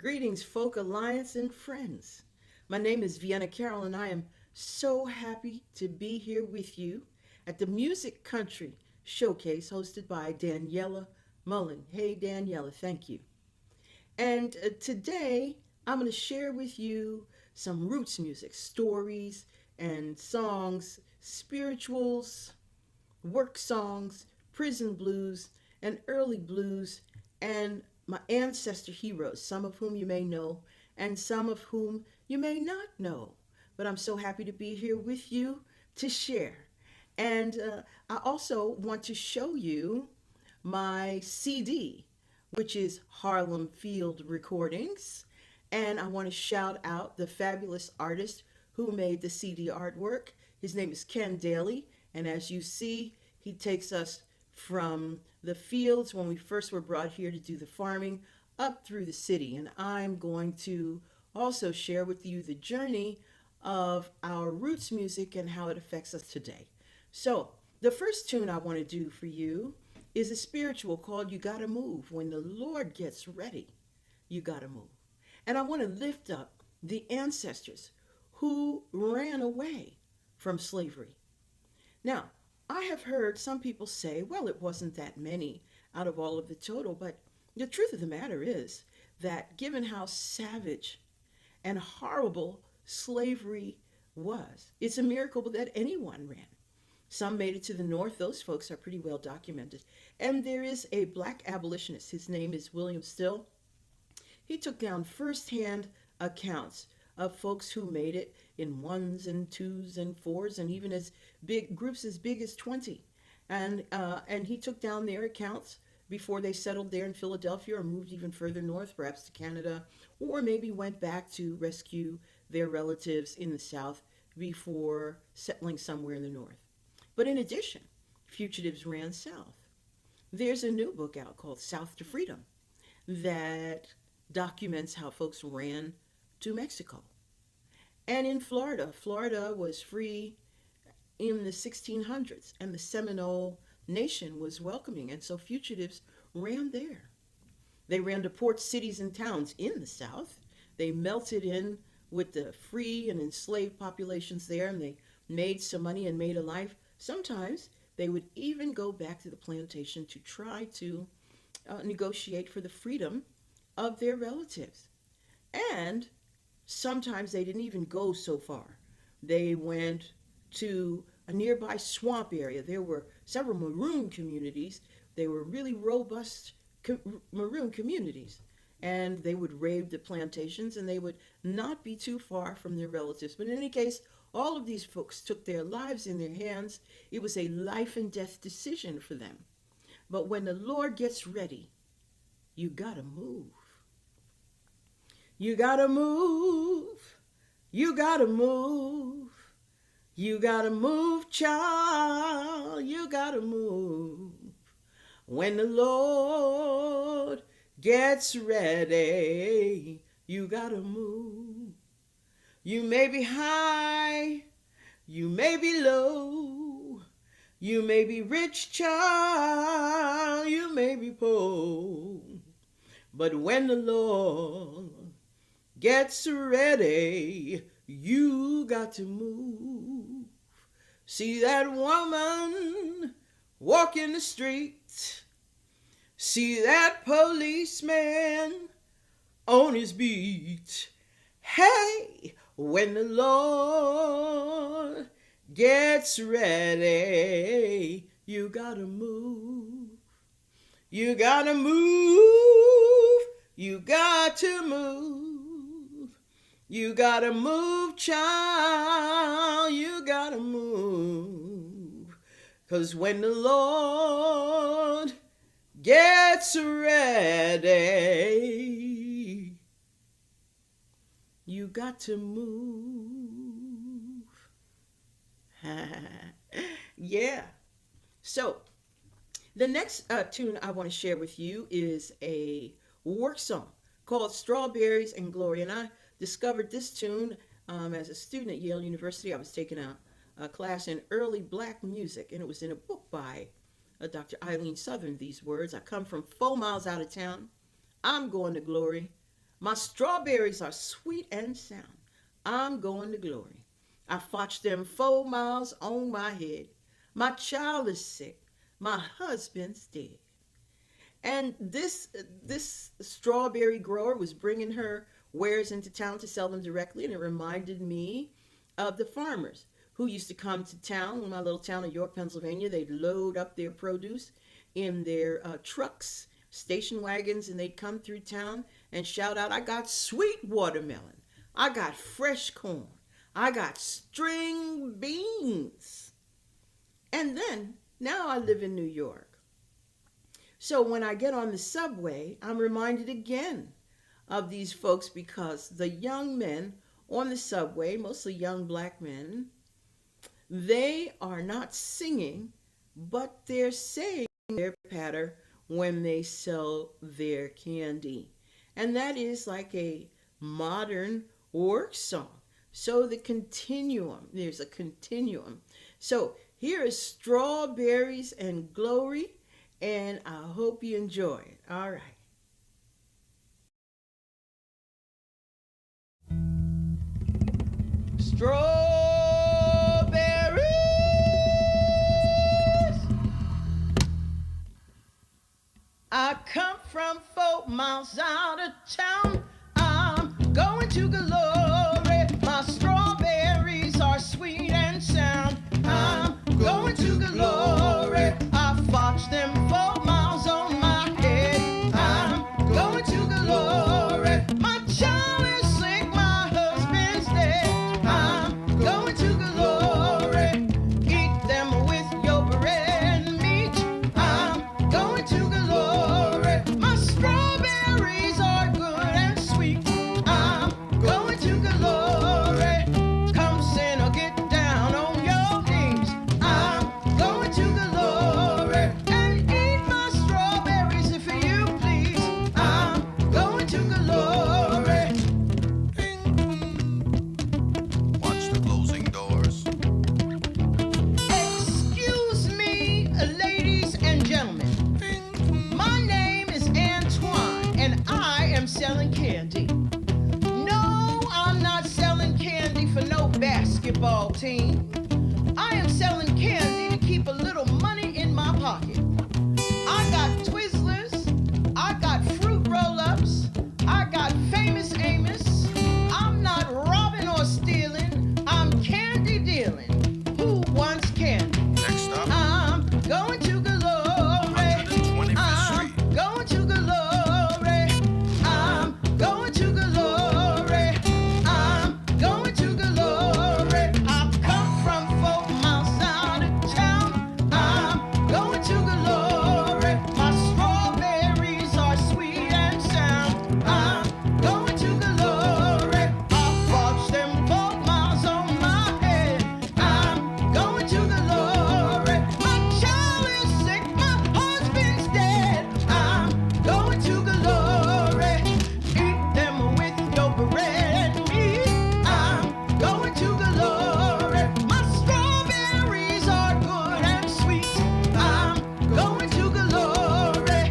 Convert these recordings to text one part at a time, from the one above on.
Greetings, Folk Alliance and friends. My name is Vienna Carroll, and I am so happy to be here with you at the Music Country Showcase hosted by Daniela Mullen. Hey, Daniela, thank you. And today I'm going to share with you some roots music, stories and songs, spirituals, work songs, prison blues, and early blues, and my ancestor heroes, some of whom you may know and some of whom you may not know. But I'm so happy to be here with you to share. And I also want to show you my CD, which is Harlem Field Recordings. And I want to shout out the fabulous artist who made the CD artwork. His name is Ken Daly. And as you see, he takes us from the fields when we first were brought here to do the farming up through the city. And I'm going to also share with you the journey of our roots music and how it affects us today. So, the first tune I want to do for you is a spiritual called You Gotta Move. When the Lord gets ready, you gotta move. And I want to lift up the ancestors who ran away from slavery. Now, I have heard some people say, well, it wasn't that many out of all of the total, but the truth of the matter is that given how savage and horrible slavery was, it's a miracle that anyone ran. Some made it to the North. Those folks are pretty well documented. And there is a black abolitionist. His name is William Still. He took down firsthand accounts of folks who made it in ones and twos and fours and even as big groups as big as 20. And he took down their accounts before they settled there in Philadelphia or moved even further north, perhaps to Canada, or maybe went back to rescue their relatives in the South before settling somewhere in the North. But in addition, fugitives ran south. There's a new book out called South to Freedom that documents how folks ran to Mexico. And in Florida, Florida was free in the 1600s, and the Seminole Nation was welcoming, and so fugitives ran there. They ran to port cities and towns in the South. They melted in with the free and enslaved populations there, and they made some money and made a life. Sometimes they would even go back to the plantation to try to negotiate for the freedom of their relatives. And sometimes they didn't even go so far. They went to a nearby swamp area. There were several maroon communities. They were really robust maroon communities. And they would raid the plantations and they would not be too far from their relatives. But in any case, all of these folks took their lives in their hands. It was a life and death decision for them. But when the Lord gets ready, you gotta move. You gotta move. You gotta move. You gotta move, child. You gotta move. When the Lord gets ready, you gotta move. You may be high, you may be low, you may be rich, child, you may be poor. But when the Lord gets ready, you got to move. See that woman walking the street. See that policeman on his beat. Hey, when the Lord gets ready, you gotta move. You gotta move. You got to move. You gotta move, child. You gotta move. 'Cause when the Lord gets ready, you got to move. Yeah. So, the next tune I want to share with you is a work song called Strawberries and Glory. And I discovered this tune as a student at Yale University. I was taking a class in early black music, and it was in a book by Dr. Eileen Southern. These words: I come from 4 miles out of town. I'm going to glory. My strawberries are sweet and sound. I'm going to glory. I fotched them 4 miles on my head. My child is sick. My husband's dead. And this strawberry grower was bringing her wares into town to sell them directly, and it reminded me of the farmers who used to come to town in my little town of York, Pennsylvania. They'd load up their produce in their trucks, station wagons, and they'd come through town and shout out, "I got sweet watermelon. I got fresh corn. I got string beans." And then, now I live in New York. So when I get on the subway, I'm reminded again of these folks because the young men on the subway, mostly young black men, they are not singing, but they're saying their patter when they sell their candy. And that is like a modern work song. So there's a continuum. So here is Strawberries and Glory, and I hope you enjoy it. All right. Strawberries. I come from 4 miles out of town. I'm going to glory. My strawberries are sweet and sound. I'm going to glory. I fotched them 4 miles on my head. I'm going to glory. My child is sick, my husband's dead. I'm going to glory. Eat them with your bread and meat. I'm going to glory. My strawberries are good and sweet. I'm going to glory. Come sinner, get down on your knees. I'm going to glory. And eat my strawberries if you please. I'm going to glory. Watch the closing doors. Excuse me, ladies and gentlemen. My name is Antoine, and I am selling candy. No, I'm not selling candy for no basketball team. I am selling candy to keep a little money in my pocket. I got Twizzlers, I got fruit roll-ups, I got Famous Amos. I'm not robbing or stealing, I'm candy dealing. Who wants candy? Next up, I'm going to glory. 125th I'm Street. going to glory. I'm going to glory. I'm going to glory. I come from 4 miles out of town. I'm going to glory. My strawberries are sweet and sound. I'm going to glory. I fotched them 4 miles on my head. I'm going to glory. My child is sick, my husband's dead. I'm going to glory. Eat them with your bread and meat. I'm going to glory. My strawberries are good and sweet. I'm going to glory.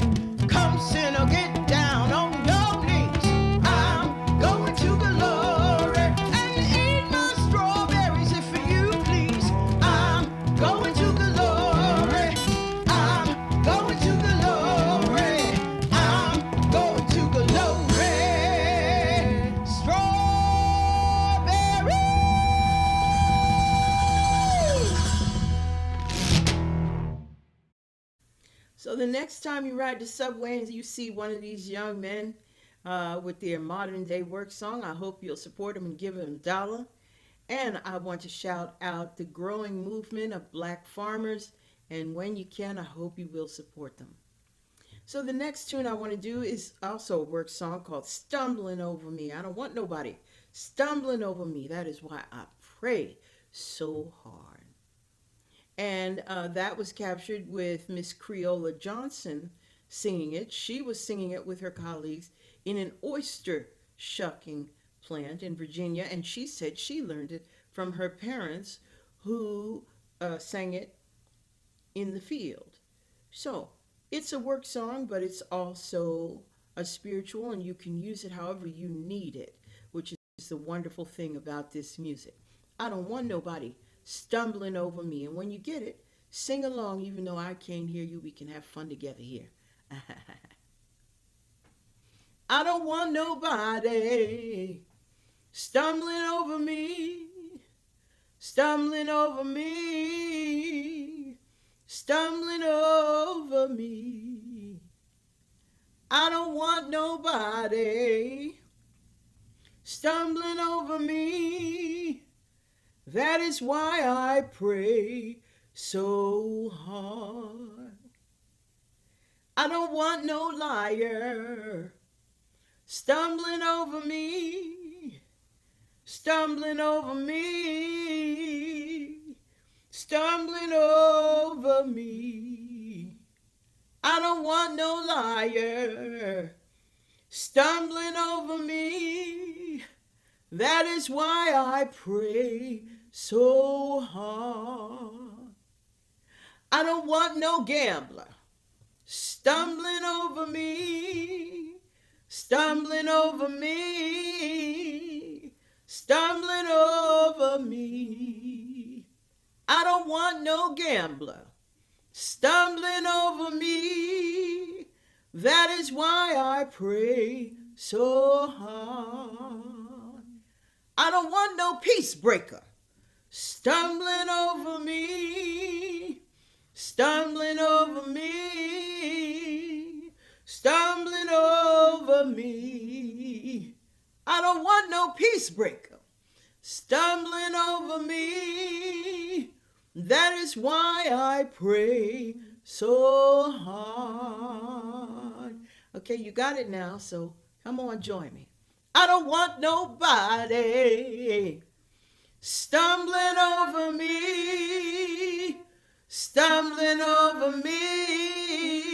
Come sinner, get down on your knees. I'm going to glory. And eat my strawberries if you please. I'm going to glory. I'm going to glory. I'm going to glory. Strawberries. So the next time you ride the subway and you see one of these young men with their modern day work song, I hope you'll support them and give them $1. And I want to shout out the growing movement of black farmers. And when you can, I hope you will support them. So the next tune I want to do is also a work song called Stumbling Over Me. I don't want nobody stumbling over me. That is why I pray so hard. And that was captured with Miss Creola Johnson singing it. She was singing it with her colleagues in an oyster shucking plant in Virginia, and she said she learned it from her parents who sang it in the field. So it's a work song, but it's also a a spiritual, and you can use it however you need it, which is the wonderful thing about this music. I don't want nobody stumbling over me. And when you get it, sing along, even though I can't hear you. We can have fun together here. I don't want nobody stumbling over me, stumbling over me, stumbling over me. I don't want nobody stumbling over me. That is why I pray so hard. I don't want no liar stumbling over me, stumbling over me, stumbling over me. I don't want no liar stumbling over me. That is why I pray so hard. I don't want no gambler stumbling over me, stumbling over me, stumbling over me. I don't want no gambler stumbling over me. That is why I pray so hard. I don't want no peace breaker stumbling over me, stumbling over me, stumbling over me. I don't want no peace breaker stumbling over me. That is why I pray so hard. Okay, you got it now, so come on, join me. I don't want nobody stumbling over me, stumbling over me,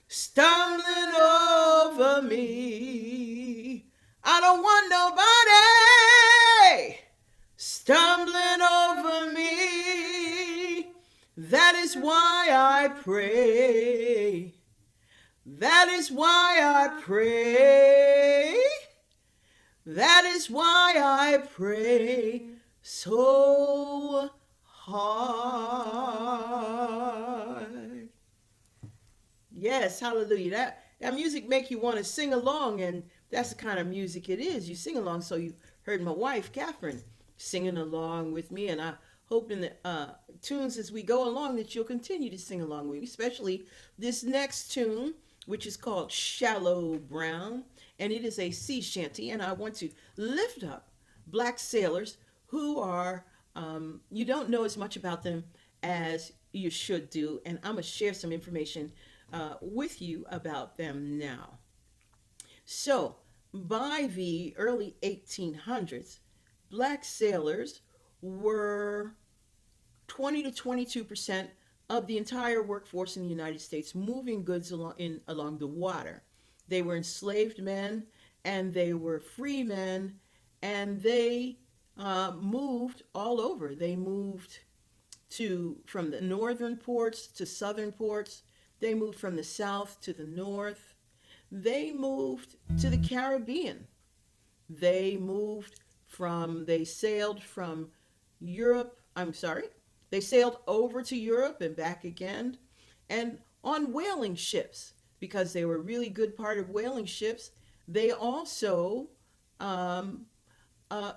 stumbling over me. I don't want nobody stumbling over me. That is why I pray. That is why I pray. That is why I pray so hard. Yes, hallelujah. That music make you want to sing along, and that's the kind of music it is. You sing along, so you heard my wife, Catherine, singing along with me, and I hope in the tunes as we go along that you'll continue to sing along with me, especially this next tune, which is called Shallow Brown, and it is a sea shanty, and I want to lift up black sailors who are, you don't know as much about them as you should do, and I'm going to share some information with you about them now. So, by the early 1800s, black sailors were 20 to 22% of the entire workforce in the United States, moving goods along the water. They were enslaved men, and they were free men, and they moved all over. They moved from the northern ports to southern ports. They moved from the south to the north. They moved to the Caribbean. They sailed from Europe, they sailed over to Europe and back again, and on whaling ships, because they were a really good part of whaling ships. They also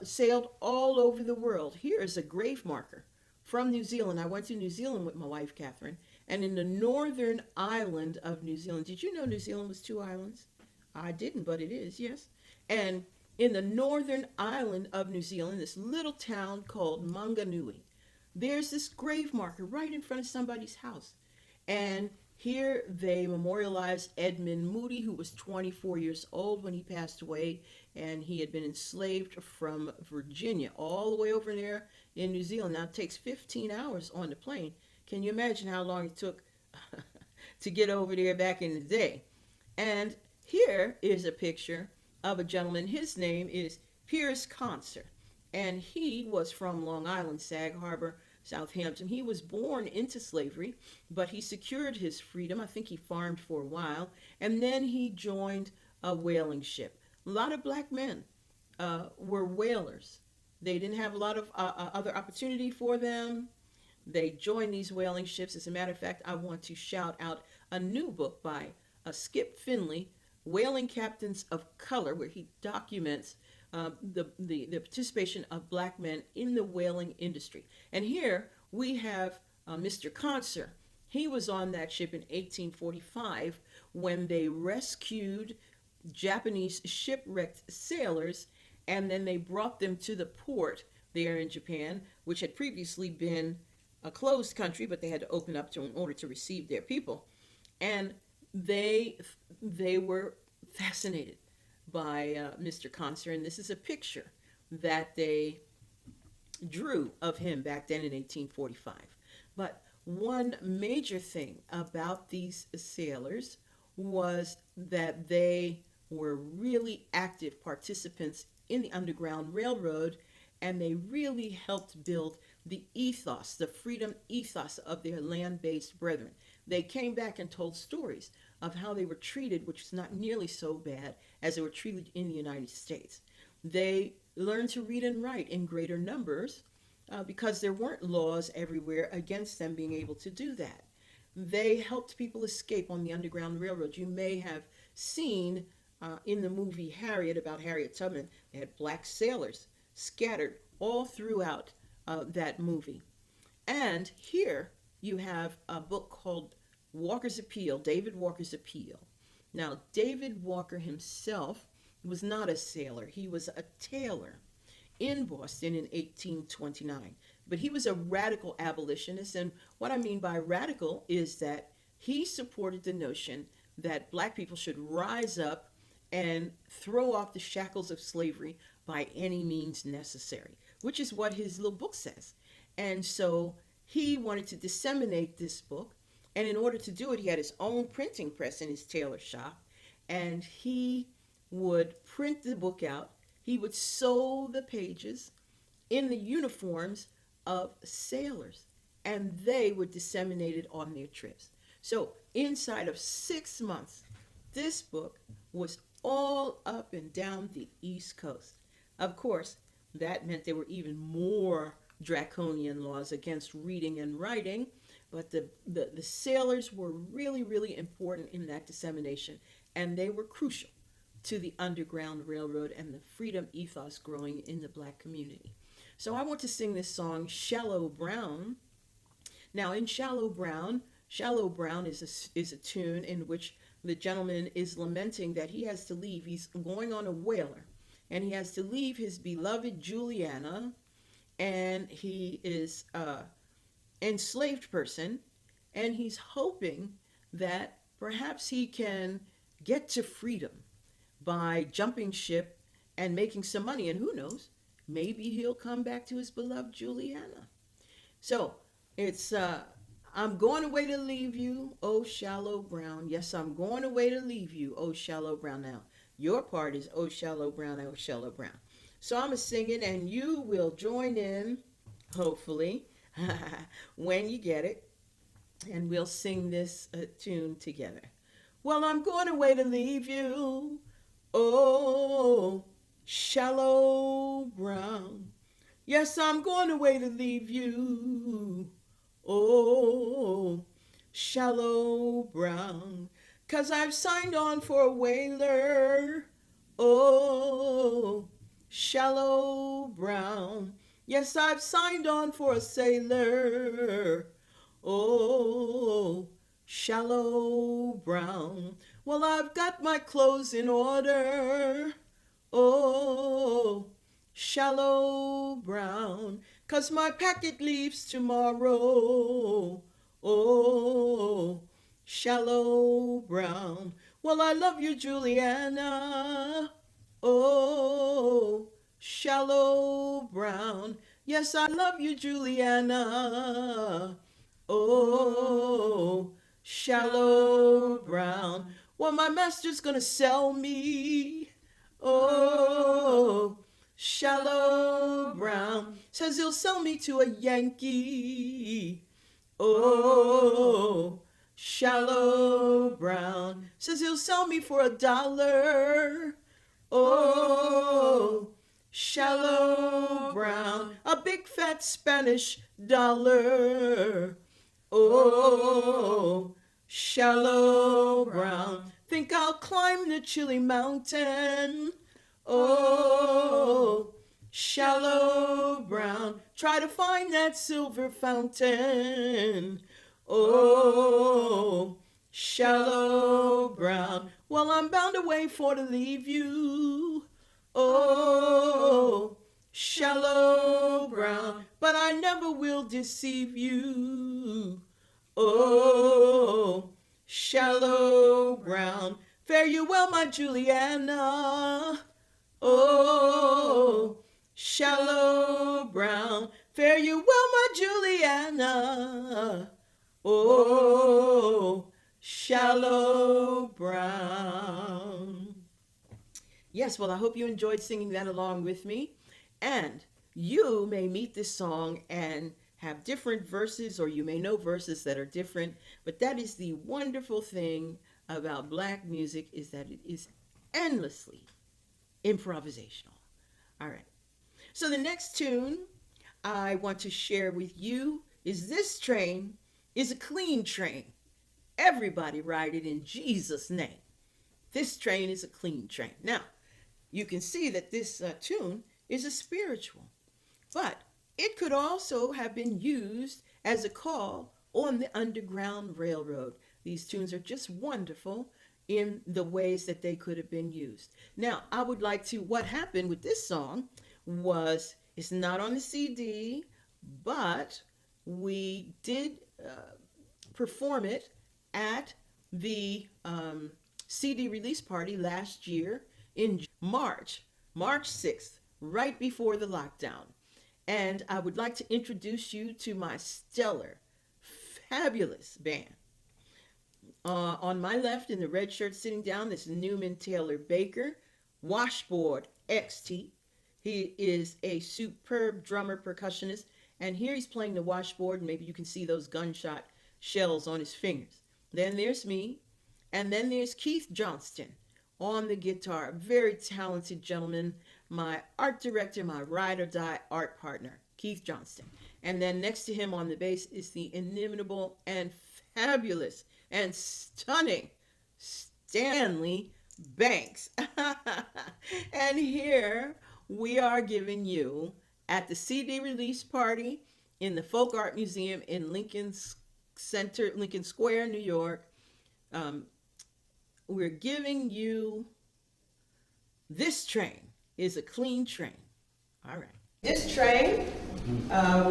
sailed all over the world. Here is a grave marker from New Zealand. I went to New Zealand with my wife, Catherine, and in the northern island of New Zealand. Did you know New Zealand was 2 islands? I didn't, but it is, yes. And in the northern island of New Zealand, this little town called Manganui, there's this grave marker right in front of somebody's house. And here they memorialized Edmund Moody, who was 24 years old when he passed away, and he had been enslaved from Virginia all the way over there in New Zealand. Now it takes 15 hours on the plane. Can you imagine how long it took to get over there back in the day? And here is a picture of a gentleman. His name is Piers Concert, and he was from Long Island, Sag Harbor, Southampton. He was born into slavery, but he secured his freedom. I think he farmed for a while, and then he joined a whaling ship. A lot of black men were whalers. They didn't have a lot of other opportunity for them. They joined these whaling ships. As a matter of fact, I want to shout out a new book by Skip Finley, Whaling Captains of Color, where he documents the participation of black men in the whaling industry. And here we have Mr. Conser. He was on that ship in 1845 when they rescued Japanese shipwrecked sailors, and then they brought them to the port there in Japan, which had previously been a closed country, but they had to open up in order to receive their people. And they were fascinated by Mr. Conser, and this is a picture that they drew of him back then in 1845. But one major thing about these sailors was that they were really active participants in the Underground Railroad, and they really helped build the ethos, the freedom ethos of their land-based brethren. They came back and told stories of how they were treated, which is not nearly so bad as they were treated in the United States. They learned to read and write in greater numbers because there weren't laws everywhere against them being able to do that. They helped people escape on the Underground Railroad. You may have seen in the movie Harriet, about Harriet Tubman, they had black sailors scattered all throughout that movie. And here you have a book called Walker's Appeal, David Walker's Appeal. Now, David Walker himself was not a sailor. He was a tailor in Boston in 1829. But he was a radical abolitionist. And what I mean by radical is that he supported the notion that black people should rise up and throw off the shackles of slavery by any means necessary, which is what his little book says. And so he wanted to disseminate this book. And in order to do it, he had his own printing press in his tailor shop. And he would print the book out. He would sew the pages in the uniforms of sailors, and they would disseminate it on their trips. So inside of 6 months, this book was all up and down the East Coast. Of course, that meant there were even more draconian laws against reading and writing, but the sailors were really, really important in that dissemination, and they were crucial to the Underground Railroad and the freedom ethos growing in the black community. So I want to sing this song, Shallow Brown. Now in Shallow Brown is a tune in which the gentleman is lamenting that he has to leave. He's going on a whaler, and he has to leave his beloved Juliana, and he is an enslaved person, and he's hoping that perhaps he can get to freedom by jumping ship and making some money. And who knows, maybe he'll come back to his beloved Juliana. So it's I'm going away to leave you, oh shallow brown. Yes, I'm going away to leave you, oh shallow brown. Now your part is oh shallow brown, oh shallow brown. So I'm going to sing it, and you will join in, hopefully, when you get it, and we'll sing this tune together. Well, I'm going away to leave you, oh, shallow brown. Yes, I'm going away to leave you, oh, shallow brown. 'Cause I've signed on for a whaler, oh, shallow brown. Yes, I've signed on for a sailor, oh, shallow brown. Well, I've got my clothes in order, oh, shallow brown. 'Cause my packet leaves tomorrow, oh, shallow brown. Well, I love you, Juliana, oh, shallow brown. Yes, I love you, Juliana, oh, shallow brown. Well, my master's gonna sell me, oh, Shallow Brown says he'll sell me to a Yankee. Oh, Shallow Brown says he'll sell me for $1. Oh, Shallow Brown, a big fat Spanish dollar. Oh, Shallow Brown, think I'll climb the chilly mountain. Oh, Shallow Brown, try to find that silver fountain. Oh, Shallow Brown, well, I'm bound away for to leave you. Oh, Shallow Brown, but I never will deceive you. Oh, Shallow Brown, fare you well, my Juliana. Oh, Shallow Brown, fare you well, my Juliana. Oh, Shallow Brown. Yes, well, I hope you enjoyed singing that along with me. And you may meet this song and have different verses, or you may know verses that are different. But that is the wonderful thing about Black music, is that it is endlessly improvisational. All right. So the next tune I want to share with you is This Train is a Clean Train. Everybody ride it in Jesus' name. This train is a clean train. Now, you can see that this tune is a spiritual, but it could also have been used as a call on the Underground Railroad. These tunes are just wonderful in the ways that they could have been used. Now, I would like to, what happened with this song was, it's not on the CD, but we did perform it at the CD release party last year in March 6th, right before the lockdown. And I would like to introduce you to my stellar, fabulous band. On my left, in the red shirt sitting down, is Newman Taylor Baker, Washboard XT. He is a superb drummer, percussionist, and here he's playing the washboard, and maybe you can see those gunshot shells on his fingers. Then there's me, and then there's Keith Johnston on the guitar, very talented gentleman, my art director, my ride or die art partner, Keith Johnston. And then next to him on the bass is the inimitable and fabulous and stunning Stanley Banks. And here we are giving you, at the CD release party in the Folk Art Museum in Lincoln Square, New York, we're giving you This Train is a Clean Train. All right. This Train,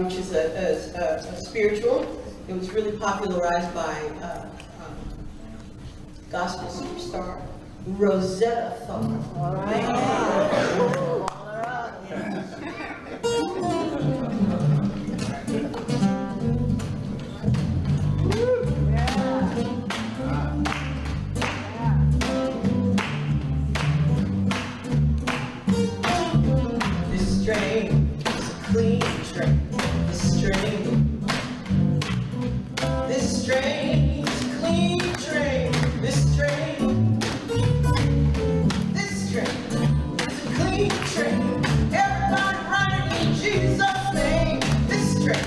which is a spiritual, it was really popularized by gospel superstar Rosetta Tharpe. All right. This train is a clean train. This train. This train is a clean train. This train. This train is a clean train. Everybody riding in Jesus' name. This train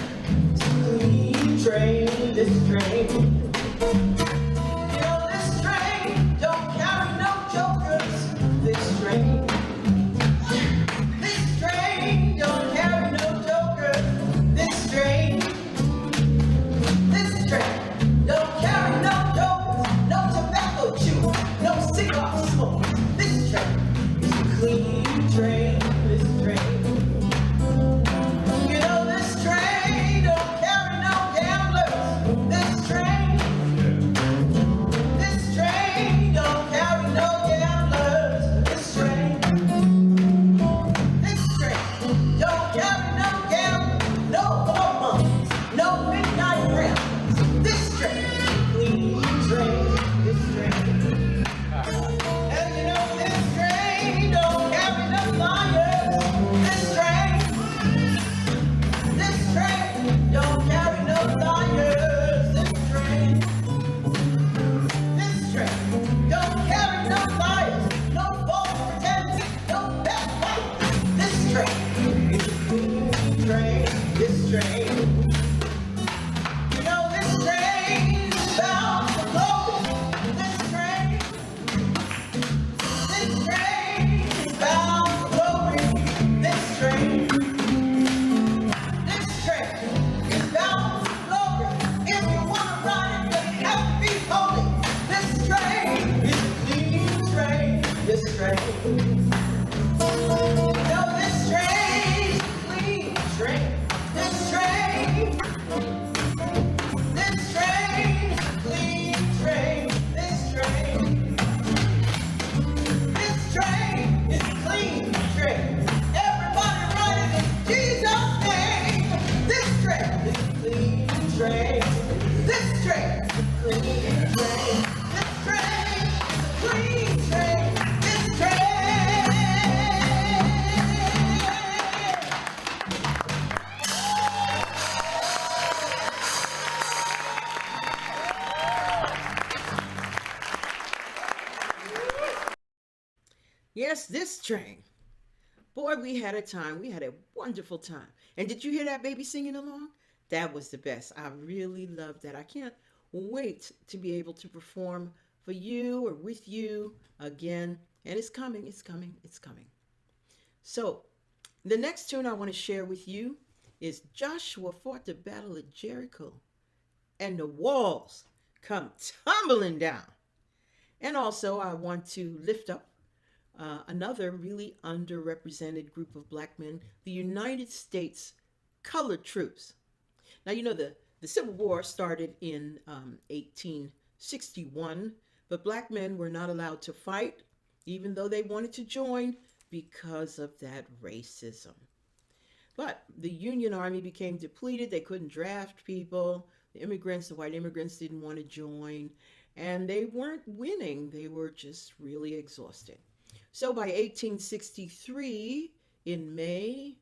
is a clean train. This train. You know, this train don't carry no jokers. This train. This train don't carry no jokers. This train. This train don't carry no jokers. No tobacco chew. No cigar smoke. This train is a clean train. This train. You know, this train don't carry no gamblers. This train. This train don't carry no gamblers. This train. This train don't carry no gamblers. No hormones. No midnight ramblers. This train is a clean train. This train. And you know, this train don't carry no liars. Yes, this train. Boy, we had a time. We had a wonderful time. And did you hear that baby singing along? That was the best. I really loved that. I can't wait to be able to perform for you or with you again. And it's coming, it's coming, it's coming. So, the next tune I want to share with you is Joshua fought the battle of Jericho, and the walls come tumbling down. And also, I want to lift up another really underrepresented group of black men, the United States Colored Troops. Now, you know, the Civil War started in 1861, but black men were not allowed to fight, even though they wanted to join, because of that racism. But the Union Army became depleted. They couldn't draft people. The white immigrants didn't want to join. And they weren't winning. They were just really exhausted. So by 1863, in May,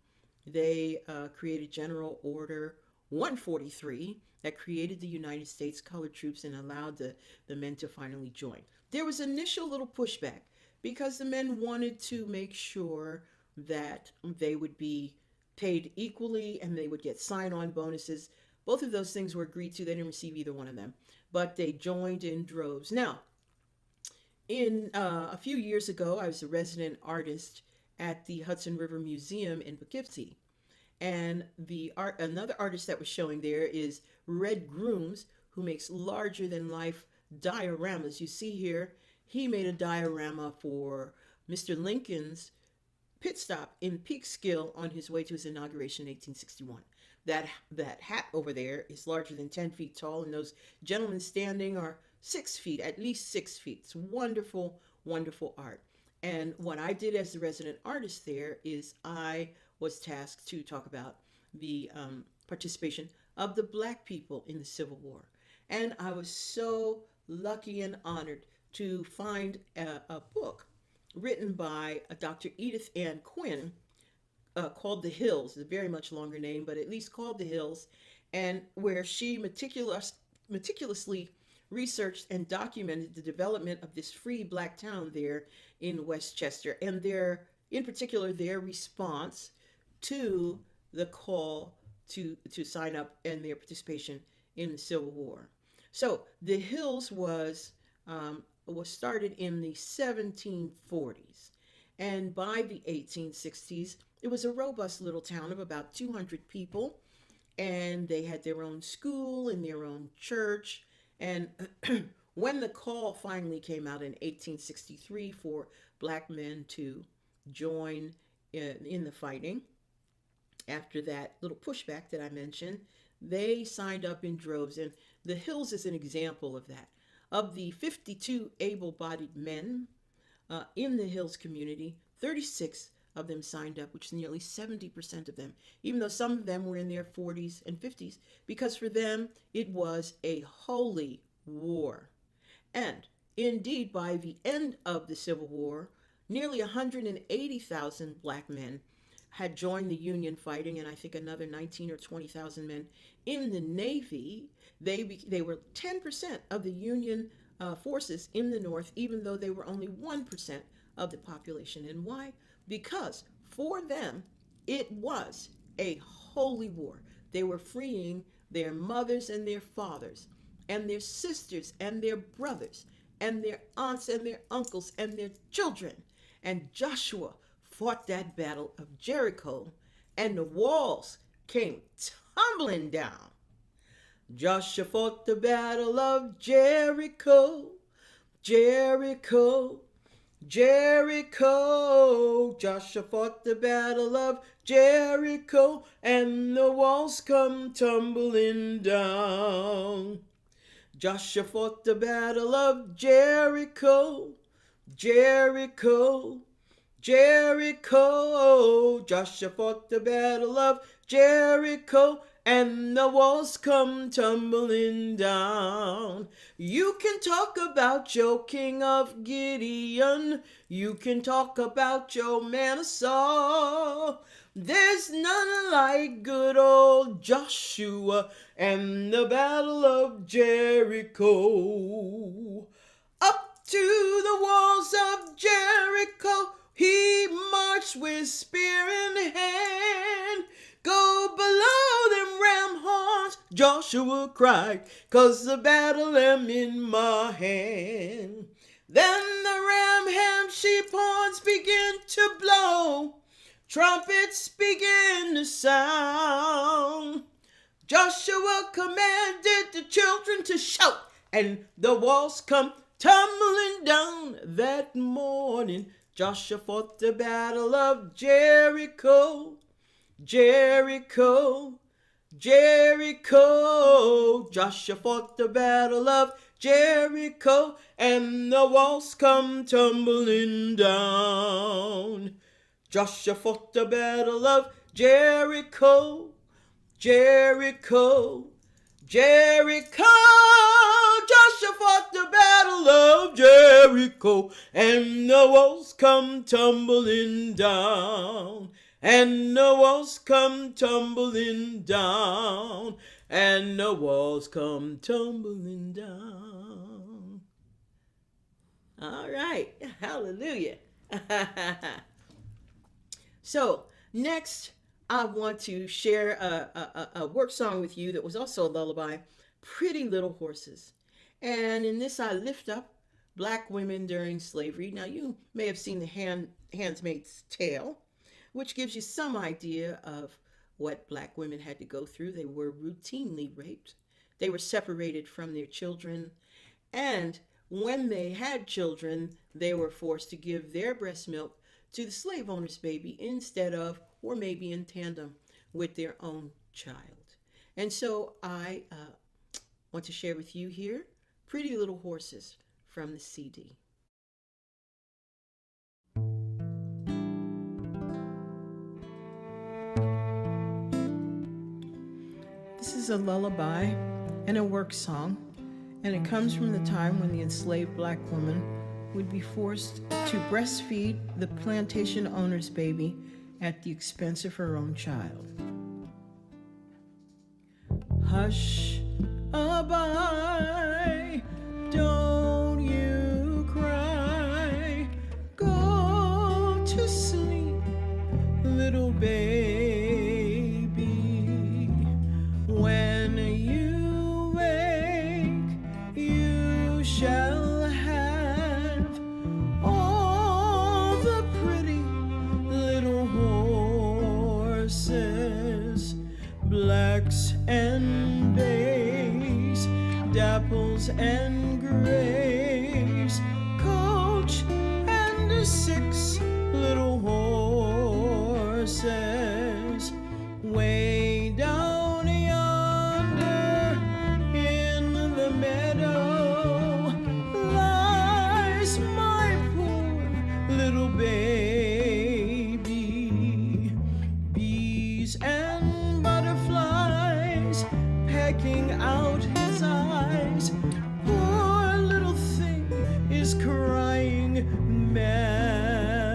they created General Order 143 that created the United States Colored Troops and allowed the men to finally join. There was initial little pushback because the men wanted to make sure that they would be paid equally and they would get sign-on bonuses. Both of those things were agreed to. They didn't receive either one of them, but they joined in droves. Now, in a few years ago, I was a resident artist at the Hudson River Museum in Poughkeepsie, and another artist that was showing there is Red Grooms, who makes larger than life dioramas. You see here, he made a diorama for Mr. Lincoln's pit stop in Peekskill on his way to his inauguration in 1861. That hat over there is larger than 10 feet tall, and those gentlemen standing are 6 feet, at least 6 feet. It's wonderful, wonderful art. And what I did as the resident artist there is I was tasked to talk about the participation of the black people in the Civil War. And I was so lucky and honored to find a book written by Dr. Edith Ann Quinn called The Hills. It's a very much longer name, but at least called The Hills, and where she meticulously researched and documented the development of this free black town there in Westchester, and in particular, their response to the call to sign up and their participation in the Civil War. So The Hills was started in the 1740s, and by the 1860s, it was a robust little town of about 200 people, and they had their own school and their own church. And when the call finally came out in 1863 for black men to join in the fighting, after that little pushback that I mentioned, they signed up in droves. And the Hills is an example of that. Of the 52 able-bodied men in the Hills community, 36 of them signed up, which is nearly 70% of them, even though some of them were in their 40s and 50s, because for them it was a holy war. And indeed, by the end of the Civil War, nearly 180,000 black men had joined the Union fighting, and I think another 19 or 20,000 men in the Navy. They were 10% of the Union forces in the North, even though they were only 1% of the population. And why? Because for them, it was a holy war. They were freeing their mothers and their fathers, and their sisters and their brothers, and their aunts and their uncles and their children. And Joshua fought that battle of Jericho, and the walls came tumbling down. Joshua fought the battle of Jericho, Jericho, Jericho. Joshua fought the battle of Jericho, and the walls come tumbling down. Joshua fought the battle of Jericho, Jericho, Jericho. Joshua fought the battle of Jericho, and the walls come tumbling down. You can talk about your king of Gideon. You can talk about your man of Saul. There's none like good old Joshua and the battle of Jericho. Up to the walls of Jericho his spear in hand. Go below them ram horns, Joshua cried, 'cause the battle am in my hand. Then the ram ham sheep horns begin to blow, trumpets begin to sound. Joshua commanded the children to shout, and the walls come tumbling down. That morning, Joshua fought the battle of Jericho. Jericho, Jericho. Joshua fought the battle of Jericho, and the walls come tumbling down. Joshua fought the battle of Jericho. Jericho, Jericho. Joshua fought the battle of Jericho, and the walls come tumbling down. And the walls come tumbling down. And the walls come tumbling down. All right. Hallelujah. So, next, I want to share a work song with you that was also a lullaby, Pretty Little Horses. And in this, I lift up black women during slavery. Now, you may have seen the Handmaid's Tale, which gives you some idea of what black women had to go through. They were routinely raped. They were separated from their children. And when they had children, they were forced to give their breast milk to the slave owner's baby instead of, or maybe in tandem with their own child. And so I want to share with you here Pretty Little Horses from the CD. This is a lullaby and a work song, and it comes from the time when the enslaved black woman would be forced to breastfeed the plantation owner's baby at the expense of her own child. Hush, abide, don't you cry, go to sleep, little baby. When you wake, you shall have all the pretty little horses, blacks and bays, dapples and grays, coach and 6 little horses, way down yonder in the meadow lies my poor little baby. Bees and butterflies pecking out his eyes, poor little thing is crying madly.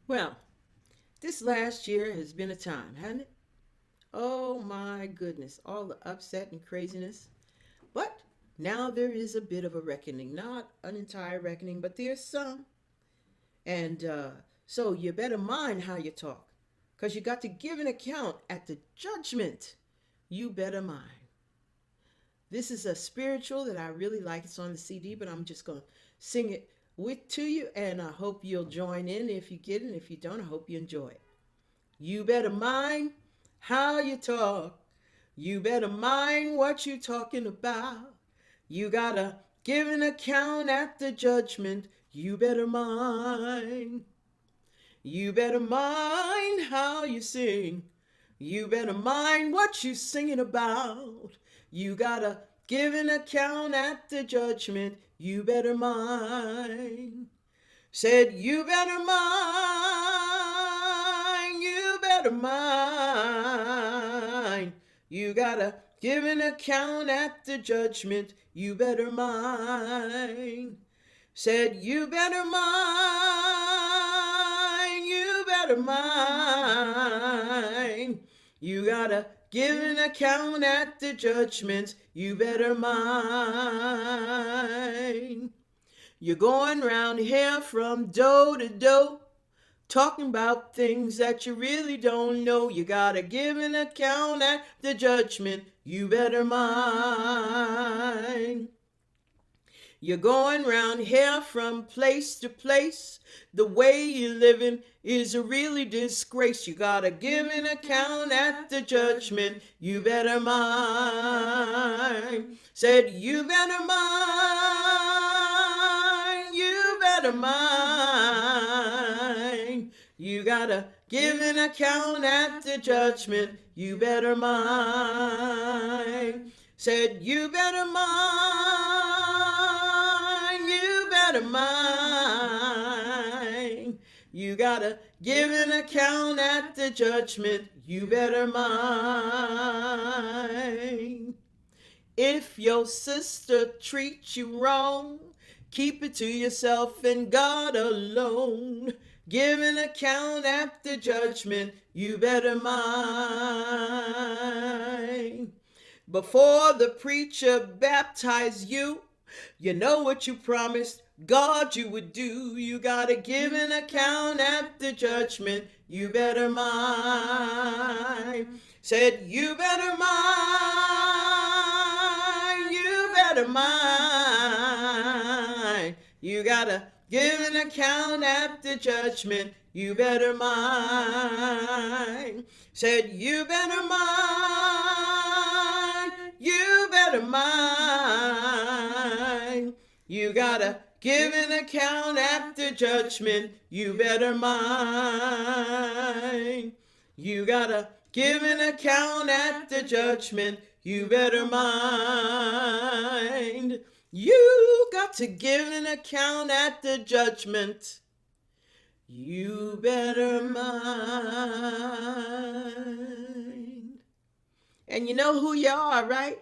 Well, this last year has been a time, hasn't it? Oh my goodness, all the upset and craziness. But now there is a bit of a reckoning. Not an entire reckoning, but there's some. And so you better mind how you talk, because you got to give an account at the judgment. You better mind. This is a spiritual that I really like. It's on the CD, but I'm just going to sing it with to you, and I hope you'll join in if you get it. If you don't, I hope you enjoy it. You better mind how you talk. You better mind what you talking about. You gotta give an account at the judgment. You better mind. You better mind how you sing. You better mind what you singing about. You gotta give an account at the judgment. You better mind. Said you better mind. You better mind. You gotta give an account at the judgment. You better mind. Said you better mind. You better mind. You gotta give an account at the judgment. You better mind. You're going round here from door to door, talking about things that you really don't know. You gotta give an account at the judgment. You better mind. You're going round here from place to place. The way you're living is a really disgrace. You gotta give an account at the judgment. You better mind. Said you better mind. You better mind. You gotta give an account at the judgment. You better mind. Said you better mind. You better mind. You gotta give an account at the judgment. You better mind. If your sister treats you wrong, keep it to yourself and God alone. Give an account at the judgment. You better mind. Before the preacher baptized you, you know what you promised God you would do. You gotta give an account at the judgment. You better mind. Said you better mind. You better mind. You gotta give an account at the judgment. You better mind. Said you better mind. You better mind. You gotta give an account at the judgment. You better mind. You gotta give an account at the judgment. You better mind. You got to give an account at the judgment. You better mind. And you know who you are, right?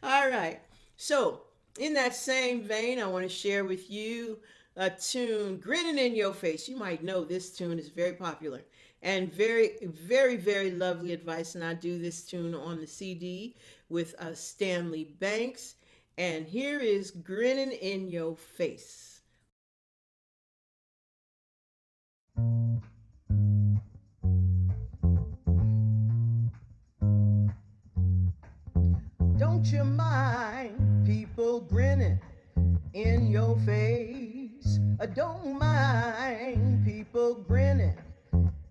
All right. So, in that same vein, I want to share with you a tune, Grinning in Your Face. You might know this tune is very popular and very, very, very lovely advice. And I do this tune on the CD with Stanley Banks. And here is Grinning in Your Face. Don't you mind people grinning in your face? Don't mind people grinning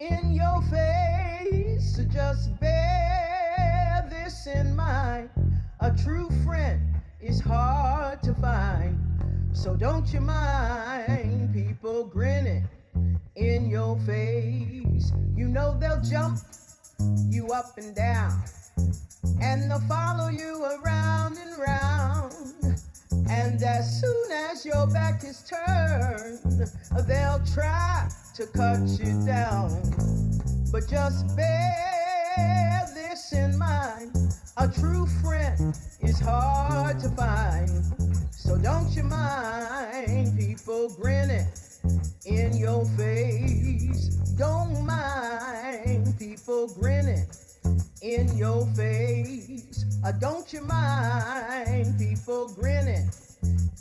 in your face. Just bear this in mind. A true friend is hard to find. So don't you mind people grinning in your face. You know they'll jump you up and down, and they'll follow you around and round. And as soon as your back is turned, they'll try to cut you down. But just bear this in mind. A true friend is hard to find. So don't you mind people grinning in your face. Don't mind people grinning in your face. Don't you mind people grinning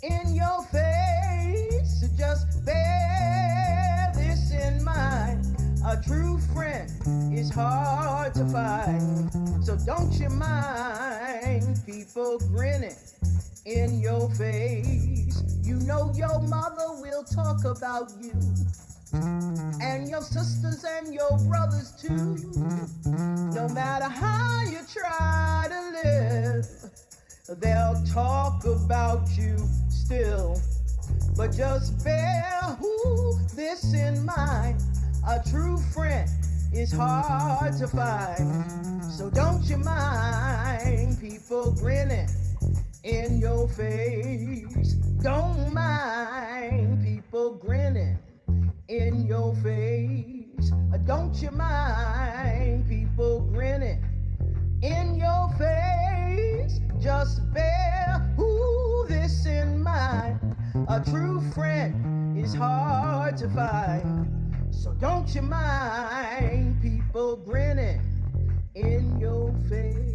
in your face? Just bear this in mind. A true friend is hard to find. So don't you mind people grinning in your face. You know your mother will talk about you, and your sisters and your brothers too. No matter how you try to live, they'll talk about you still. But just bear this in mind. A true friend is hard to find. So don't you mind people grinning in your face. Don't mind people grinning in your face. Don't you mind people grinning in your face? Just bear this in mind. A true friend is hard to find. So don't you mind people grinning in your face.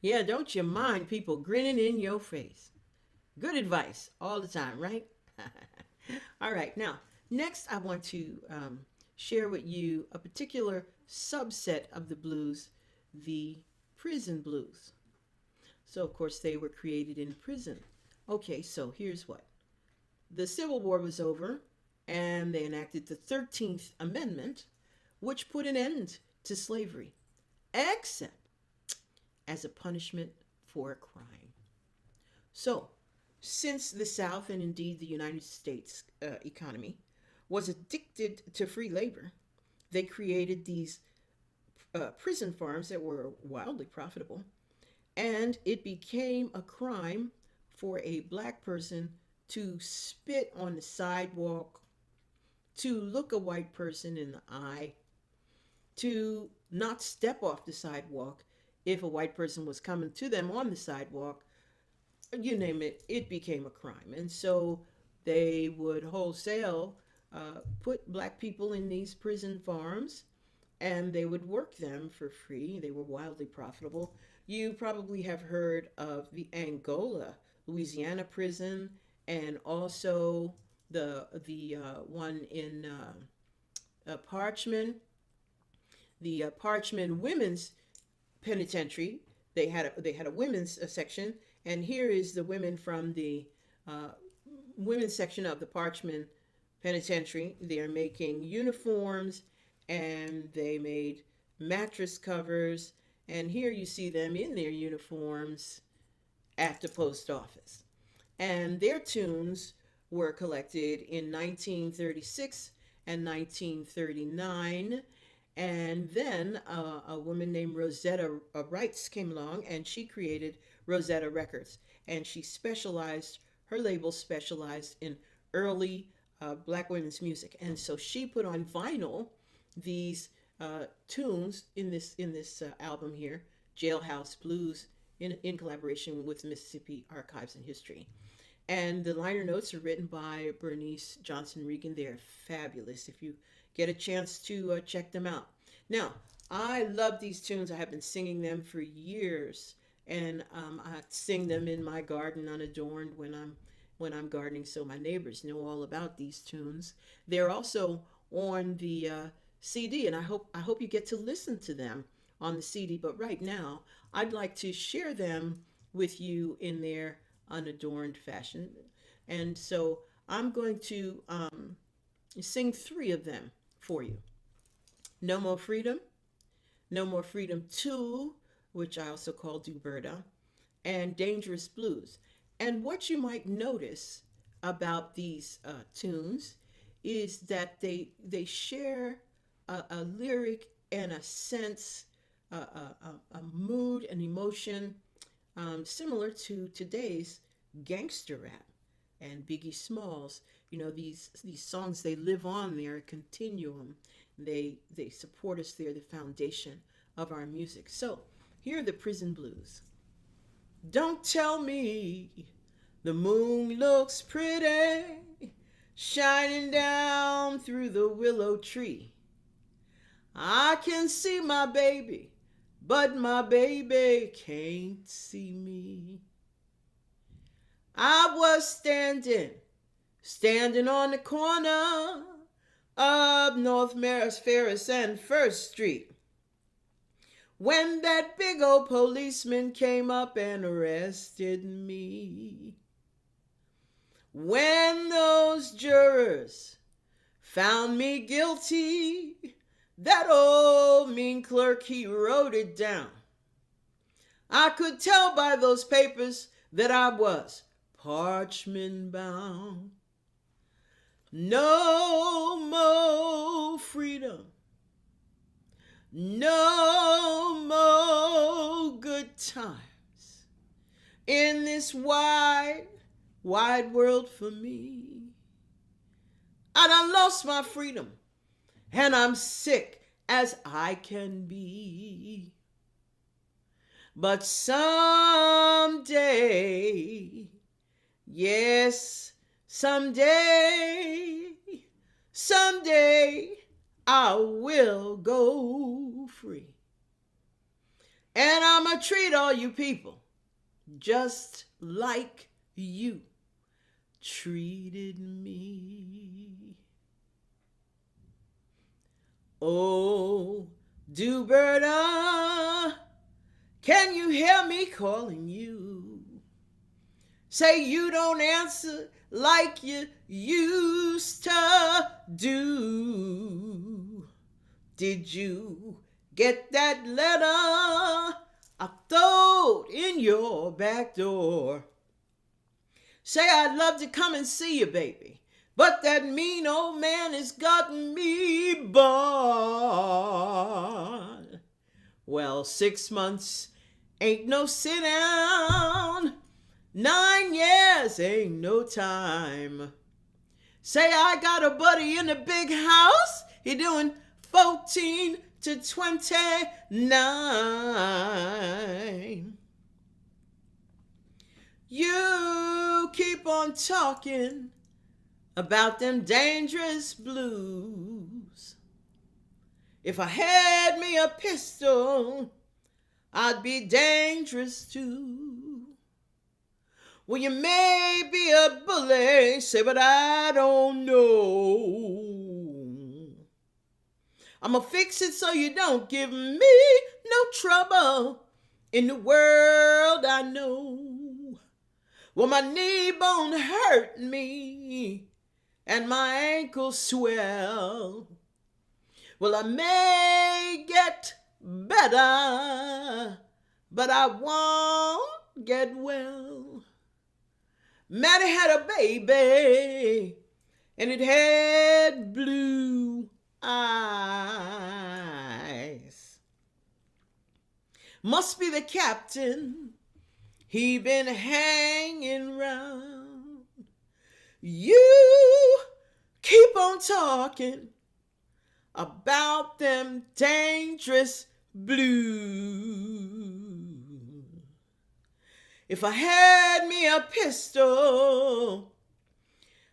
Yeah, don't you mind people grinning in your face. Good advice all the time, right? All right, now, next I want to share with you a particular subset of the blues, the prison blues. So, of course, they were created in prison. Okay, so here's what. The Civil War was over, and they enacted the 13th Amendment, which put an end to slavery, except as a punishment for a crime. So, since the South and indeed the United States economy was addicted to free labor, they created these prison farms that were wildly profitable, and it became a crime for a black person to spit on the sidewalk, to look a white person in the eye, to not step off the sidewalk if a white person was coming to them on the sidewalk. You name it, it became a crime. And so they would wholesale put black people in these prison farms, and they would work them for free. They were wildly profitable. You probably have heard of the Angola, Louisiana prison, and also the one in Parchman, the Parchman Women's Penitentiary. They had a women's section, and here is the women from the women's section of the Parchman Penitentiary. They are making uniforms, and they made mattress covers, and here you see them in their uniforms at the post office. And their tunes were collected in 1936 and 1939. And then a woman named Rosetta Wrights came along, and she created Rosetta Records. And her label specialized in early black women's music. And so she put on vinyl these tunes in this album here, Jailhouse Blues, in collaboration with Mississippi Archives and History. And the liner notes are written by Bernice Johnson Regan. They're fabulous if you get a chance to check them out. Now, I love these tunes. I have been singing them for years, and I sing them in my garden unadorned when I'm gardening, so my neighbors know all about these tunes. They're also on the CD, and I hope you get to listen to them on the CD. But right now, I'd like to share them with you in their unadorned fashion, and so I'm going to sing three of them for you. No More Freedom, No More Freedom 2, which I also call Duberta, and Dangerous Blues. And what you might notice about these tunes is that they share a lyric and a sense, a mood, an emotion, similar to today's gangster rap. and Biggie Smalls. You know, these songs, they live on there, a continuum. They support us. They're the foundation of our music. So here are the Prison Blues. Don't tell me the moon looks pretty shining down through the willow tree. I can see my baby, but my baby can't see me. I was standing on the corner of North Maris Ferris and First Street, when that big old policeman came up and arrested me. When those jurors found me guilty, that old mean clerk, he wrote it down. I could tell by those papers that I was parchment bound. No more freedom, no more good times in this wide, wide world for me. I done lost my freedom, and I'm sick as I can be. But someday, yes, someday, I will go free. And I'ma treat all you people just like you treated me. Oh, Duberta, can you hear me calling you? Say you don't answer like you used to do. Did you get that letter I throwed in your back door? Say I'd love to come and see you, baby, but that mean old man has gotten me barred. Well, 6 months ain't no sit down. 9 years ain't no time. Say I got a buddy in the big house. He doing 14 to 29. You keep on talking about them dangerous blues. If I had me a pistol, I'd be dangerous too. Well, you may be a bully, say, but I don't know. I'ma fix it so you don't give me no trouble in the world I know. Well, my knee bone hurt me and my ankle swell. Well, I may get better, but I won't get well. Maddie had a baby, and it had blue eyes. Must be the captain, he been hanging round. You keep on talking about them dangerous blues. If I had me a pistol,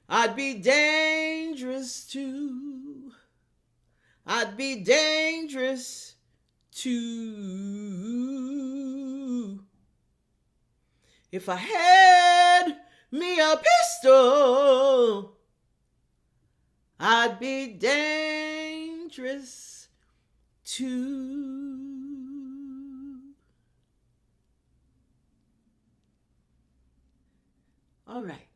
I'd be dangerous too. I'd be dangerous too. If I had me a pistol, I'd be dangerous too. All right.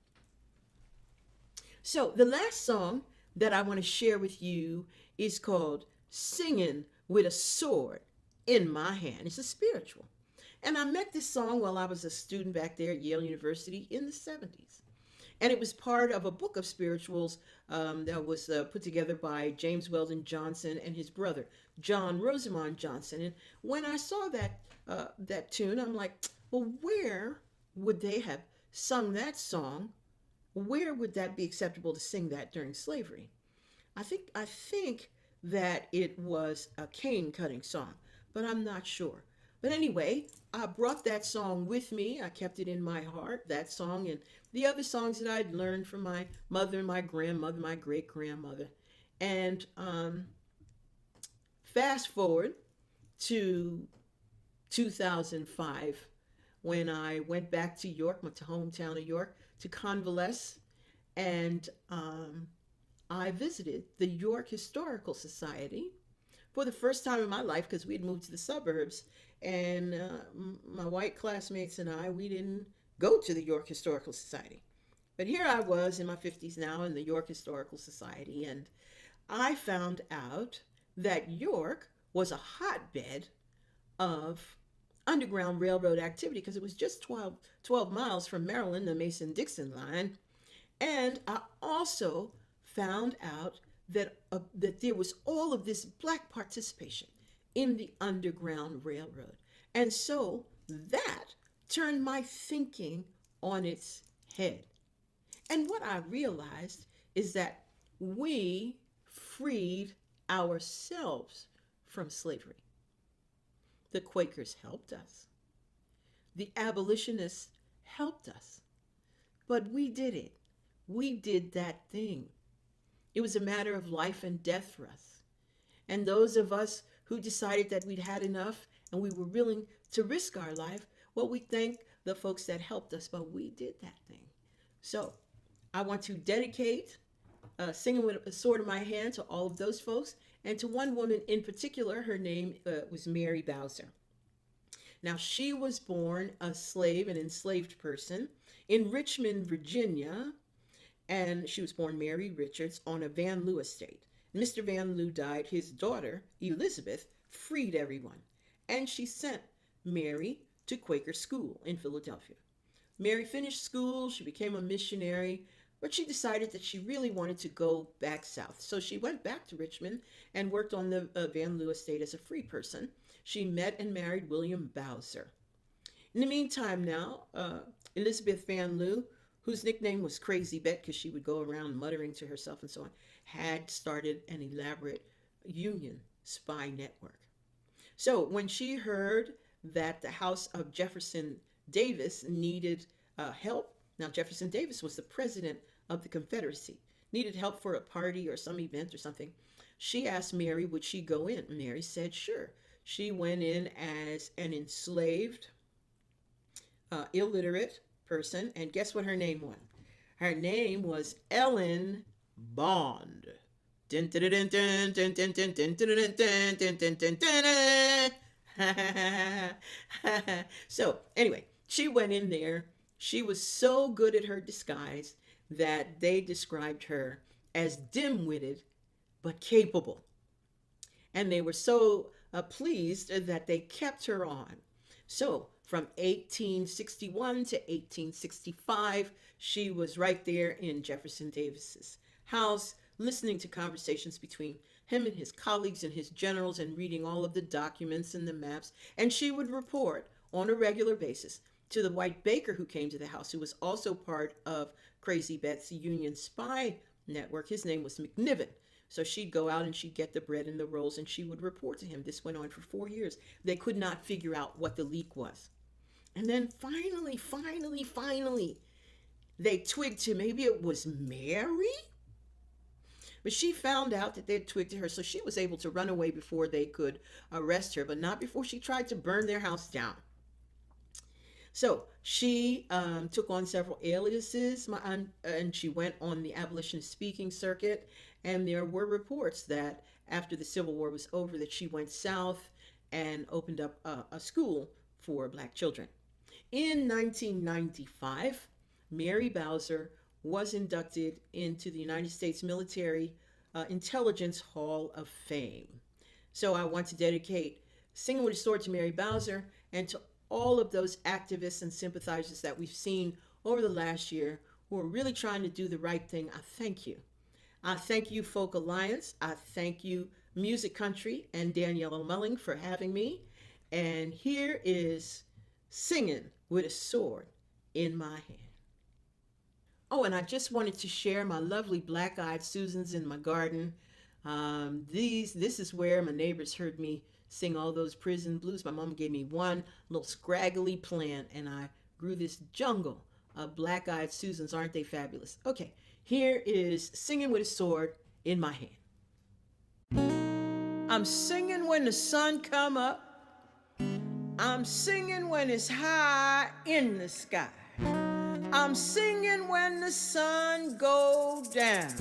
So the last song that I want to share with you is called Singing with a Sword in My Hand. It's a spiritual. And I met this song while I was a student back there at Yale University in the 70s. And it was part of a book of spirituals that was put together by James Weldon Johnson and his brother, John Rosamond Johnson. And when I saw that tune, I'm like, well, where would they have sung that song where would that be acceptable to sing that during slavery? I think that it was a cane cutting song, but I'm not sure. But anyway, I brought that song with me. I kept it in my heart, that song and the other songs that I'd learned from my mother, my grandmother, my great grandmother. And fast forward to 2005 when I went back to York, my hometown of York, to convalesce. And I visited the York Historical Society for the first time in my life because we had moved to the suburbs. And my white classmates and I, we didn't go to the York Historical Society. But here I was in my 50s now in the York Historical Society, and I found out that York was a hotbed of Underground Railroad activity because it was just 12 miles from Maryland, the Mason Dixon line. And I also found out that there was all of this black participation in the Underground Railroad. And so that turned my thinking on its head. And what I realized is that we freed ourselves from slavery. The Quakers helped us. The abolitionists helped us. But we did it. We did that thing. It was a matter of life and death for us. And those of us who decided that we'd had enough and we were willing to risk our life, well, we thank the folks that helped us, but we did that thing. So I want to dedicate Singing with a Sword in My Hand to all of those folks, and to one woman in particular. Her name was Mary Bowser. Now, she was born a slave, an enslaved person, in Richmond, Virginia, and she was born Mary Richards on a Van Loo estate. Mr. Van Loo died. His daughter, Elizabeth, freed everyone, and she sent Mary to Quaker school in Philadelphia. Mary finished school, she became a missionary, but she decided that she really wanted to go back south. So she went back to Richmond and worked on the Van Loo estate as a free person. She met and married William Bowser. In the meantime now, Elizabeth Van Loo, whose nickname was Crazy Bet because she would go around muttering to herself and so on, had started an elaborate Union spy network. So when she heard that the house of Jefferson Davis needed help, now Jefferson Davis was the president of the Confederacy, needed help for a party or some event or something, she asked Mary would she go in. Mary said sure. She went in as an enslaved, illiterate person, and guess what her name was? Her name was Ellen Bond. So anyway, she went in there. She was so good at her disguise that they described her as dim-witted but capable. And they were so pleased that they kept her on. So from 1861 to 1865, she was right there in Jefferson Davis's house, listening to conversations between him and his colleagues and his generals and reading all of the documents and the maps. And she would report on a regular basis to the white baker who came to the house, who was also part of Crazy Bet's Union spy network. His name was McNiven. So she'd go out and she'd get the bread and the rolls and she would report to him. This went on for 4 years. They could not figure out what the leak was. And then finally, they twigged to maybe it was Mary? But she found out that they had twigged to her, so she was able to run away before they could arrest her, but not before she tried to burn their house down. So she took on several aliases, and she went on the abolitionist speaking circuit. And there were reports that after the Civil War was over, that she went south and opened up a school for black children. In 1995, Mary Bowser was inducted into the United States Military Intelligence Hall of Fame. So I want to dedicate Singing with a Sword to Mary Bowser and to all of those activists and sympathizers that we've seen over the last year who are really trying to do the right thing. I thank you. I thank you, Folk Alliance. I thank you, Music Country and Daniela Mulling, for having me. And here is Singing with a Sword in My Hand. Oh, and I just wanted to share my lovely black-eyed Susans in my garden. This is where my neighbors heard me sing all those prison blues. My mom gave me one little scraggly plant, and I grew this jungle of black-eyed Susans. Aren't they fabulous? Okay, here is Singing with a Sword in My Hand. I'm singing when the sun come up. I'm singing when it's high in the sky. I'm singing when the sun go down.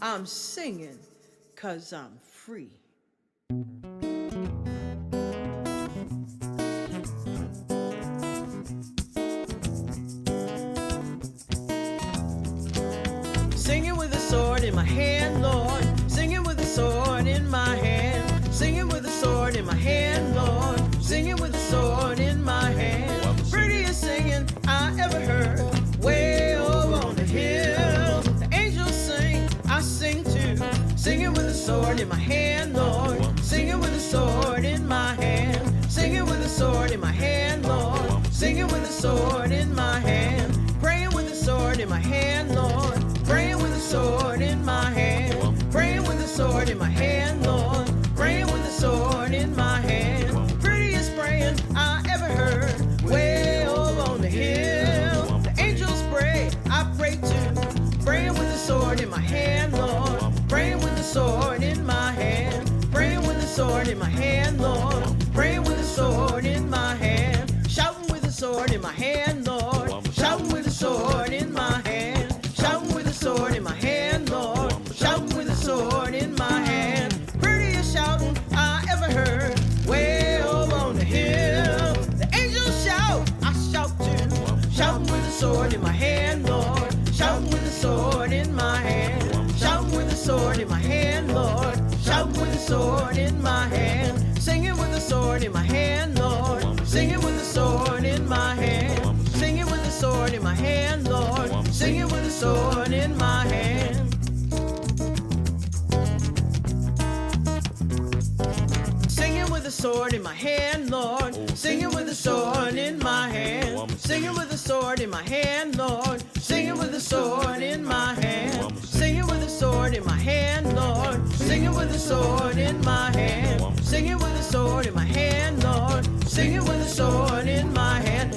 I'm singing 'cause I'm free. Singing with a sword in my hand, Lord. Singing with a sword in my hand. Singing with a sword in my hand, Lord. Singing with a sword in my hand. Prettiest singing I ever heard. Way over on the hill. The angels sing, I sing too. Singing with a sword in my hand, Lord. Singing with a sword in my hand. Singing with a sword in my hand, Lord. Singing with a sword in my hand. Praying with a sword in my hand, Lord. Praying with a sword in my hand. Praying with a sword in my hand, Lord. Praying with a sword in my hand. Prettiest praying I ever heard. Way over on the hill. The angels pray, I pray too. Praying with a sword in my hand, Lord. Praying with a sword in my hand. Praying with a sword in my hand, Lord. Praying with a sword in my hand. Shouting with a sword in my hand, Lord. Shouting with a sword in my hand. Shouting with a sword in my hand, Lord. Shouting with a sword in my hand. Prettiest shouting I ever heard. Way over on the hill. The angels shout, I shout too. Shouting with a sword in my hand, Lord. Shouting with a sword in my hand. Shouting with a sword in my hand, Lord. Shouting with a sword in my hand. Singing with a sword in my hand, Lord. Singing with a sword in my hand. Singing with a sword in my hand, Lord. Singing with a sword in my hand. Singing with a sword in my hand, Lord. Singing with a sword in my hand. Singing with a sword in my hand, Lord. Singing with a sword in my hand. Singing with a sword in my hand, Lord. Singing with a sword in my hand. Singing with a sword in my hand, Lord. Singing with a sword in my hand.